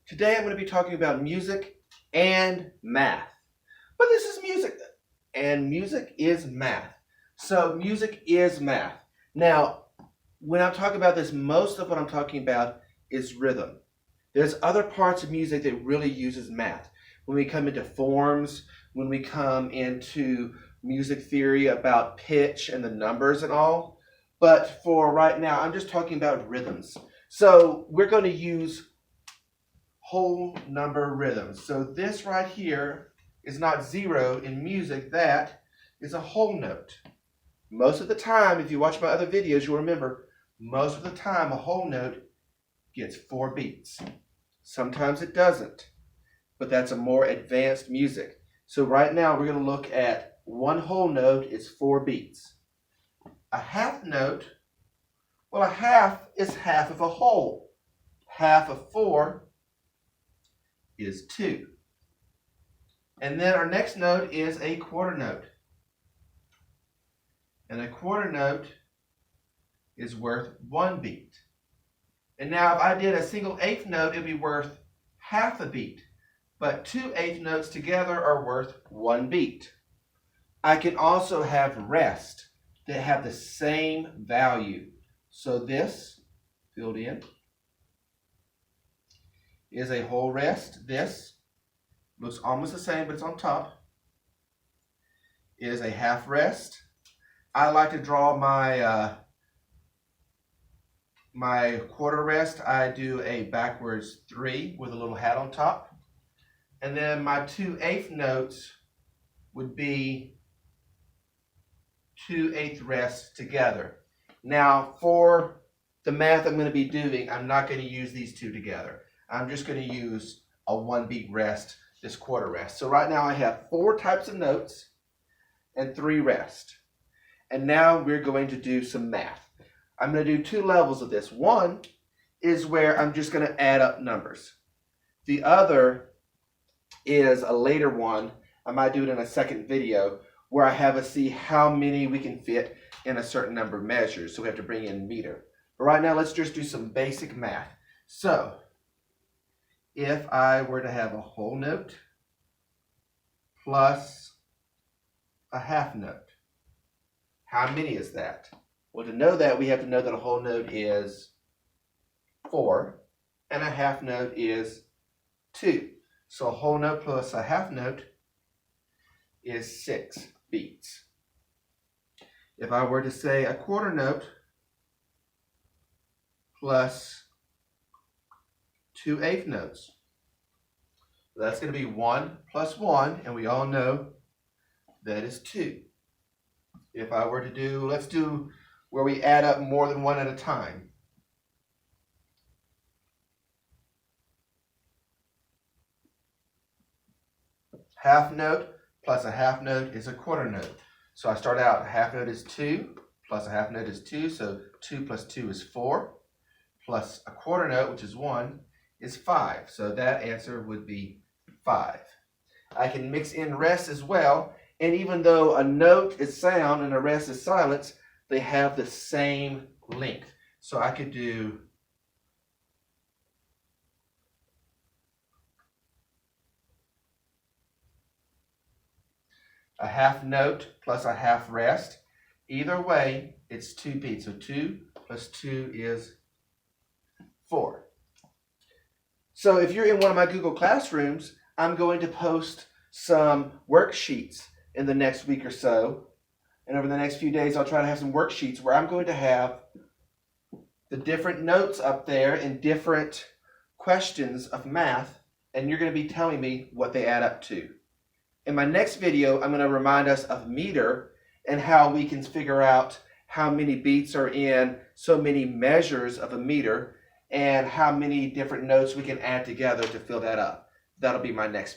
Today I'm going to be talking about music and math. But this is music, and music is math. So music is math. Now, when I'm talking about this, most of what I'm talking about is rhythm. There's other parts of music that really uses math. When we come into forms, when we come into music theory about pitch and the numbers and all. But for right now, I'm just talking about rhythms. So we're going to use whole number rhythms. So this right here is not zero in music, that is a whole note. Most of the time, if you watch my other videos, you'll remember, most of the time a whole note gets 4 beats. Sometimes it doesn't, but that's a more advanced music. So right now we're going to look at one whole note is 4 beats. A half note, well, a half is half of a whole. Half of 4 is 2. And then our next note is a quarter note. And a quarter note is worth 1 beat. And now if I did a single eighth note, it'd be worth half a beat. But 2 eighth notes together are worth 1 beat. I can also have rest that have the same value. So this, filled in, is a whole rest. This looks almost the same, but it's on top. Is a half rest. I like to draw my my quarter rest. I do a backwards 3 with a little hat on top. And then my 2 eighth notes would be 2 eighth rests together. Now for the math I'm going to be doing, I'm not going to use these two together. I'm just going to use a 1 beat rest, this quarter rest. So right now I have 4 types of notes and 3 rest. And now we're going to do some math. I'm going to do 2 levels of this. One is where I'm just going to add up numbers. The other is a later one. I might do it in a second video where I have us see how many we can fit in a certain number of measures. So we have to bring in meter. But right now let's just do some basic math. So if I were to have a whole note plus a half note, how many is that? Well, to know that, we have to know that a whole note is 4 and a half note is 2. So a whole note plus a half note is 6 beats. If I were to say a quarter note plus 2 eighth notes, that's going to be 1 plus 1, and we all know that is 2. If I were to do, let's do where we add up more than 1 at a time. Half note plus a half note is a quarter note. So I start out, a half note is 2, plus a half note is 2, so 2 plus 2 is 4, plus a quarter note, which is 1, is 5. So that answer would be 5. I can mix in rest as well, and even though a note is sound and a rest is silence, they have the same length. So I could do a half note plus a half rest. Either way, it's 2 beats. So 2 plus 2 is 4. So if you're in one of my Google Classrooms, I'm going to post some worksheets in the next week or so. And over the next few days, I'll try to have some worksheets where I'm going to have the different notes up there and different questions of math, and you're going to be telling me what they add up to. In my next video, I'm going to remind us of meter and how we can figure out how many beats are in so many measures of a meter and how many different notes we can add together to fill that up. That'll be my next video.